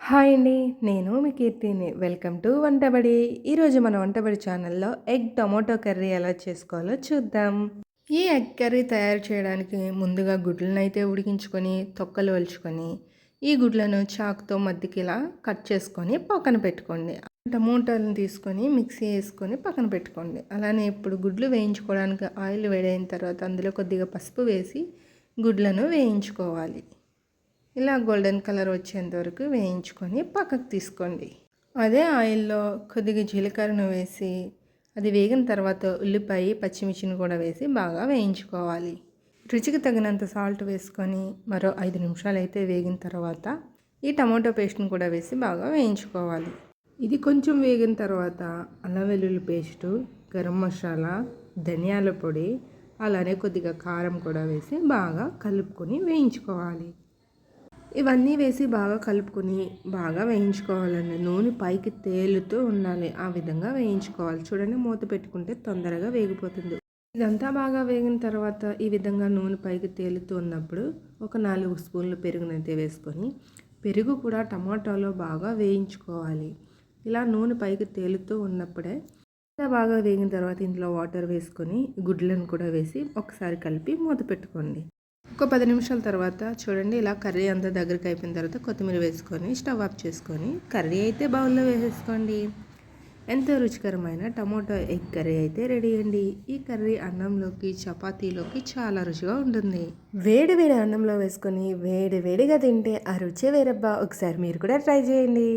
Hi అండి. నేను మీ కీర్తిని. Welcome to Vantabadi. ఈరోజు మన వంటబడి ఛానల్‌లో ఎగ్ టొమాటో కర్రీ ఎలా చేసుకోవాలో చూద్దాం. ఈ ఎగ్ కర్రీ తయారు చేయడానికి ముందుగా గుడ్లనైతే ఉడికించుకొని, తొక్కలు ఒలుచుకొని, ఈ గుడ్లను చాకుతో మధ్యకి ఇలా కట్ చేసుకొని పక్కన పెట్టుకోండి. టమోటాలను తీసుకొని మిక్సీ వేసుకొని పక్కన పెట్టుకోండి. అలానే ఇప్పుడు గుడ్లు వేయించుకోవడానికి ఆయిల్ వేడైన తర్వాత అందులో కొద్దిగా పసుపు వేసి గుడ్లను వేయించుకోవాలి. ఇలా గోల్డెన్ కలర్ వచ్చేంత వరకు వేయించుకొని పక్కకు తీసుకోండి. అదే ఆయిల్లో కొద్దిగా జీలకర్రను వేసి అది వేగిన తర్వాత ఉల్లిపాయ పచ్చిమిర్చిని కూడా వేసి బాగా వేయించుకోవాలి. రుచికి తగినంత సాల్ట్ వేసుకొని మరో 5 నిమిషాలు అయితే వేగిన తర్వాత ఈ టమాటో పేస్ట్ని కూడా వేసి బాగా వేయించుకోవాలి. ఇది కొంచెం వేగిన తర్వాత అల్లం వెల్లుల్లి పేస్టు, గరం మసాలా, ధనియాల పొడి, అలానే కొద్దిగా కారం కూడా వేసి బాగా కలుపుకొని వేయించుకోవాలి. ఇవన్నీ వేసి బాగా కలుపుకొని బాగా వేయించుకోవాలండి. నూనె పైకి తేలుతూ ఉండాలి. ఆ విధంగా వేయించుకోవాలి. చూడండి, మూత పెట్టుకుంటే తొందరగా వేగిపోతుంది. ఇదంతా బాగా వేగిన తర్వాత ఈ విధంగా నూనె పైకి తేలుతూ ఉన్నప్పుడు ఒక 4 స్పూన్లు పెరుగునైతే వేసుకొని పెరుగు కూడా టమాటాలో బాగా వేయించుకోవాలి. ఇలా నూనె పైకి తేలుతూ ఉన్నప్పుడే బాగా వేగిన తర్వాత ఇందులో వాటర్ వేసుకొని గుడ్లను కూడా వేసి ఒకసారి కలిపి మూత పెట్టుకోండి. ఒక 10 నిమిషాల తర్వాత చూడండి, ఇలా కర్రీ అంతా దగ్గరికి అయిపోయిన తర్వాత కొత్తిమీర వేసుకొని స్టవ్ ఆఫ్ చేసుకొని కర్రీ అయితే బౌల్లో వేసేసుకోండి. ఎంతో రుచికరమైన టమాటో ఎగ్ కర్రీ అయితే రెడీ అండి. ఈ కర్రీ అన్నంలోకి చపాతీలోకి చాలా రుచిగా ఉంటుంది. వేడి వేడి అన్నంలో వేసుకొని వేడి వేడిగా తింటే ఆ రుచే వేరబ్బా. ఒకసారి మీరు కూడా ట్రై చేయండి.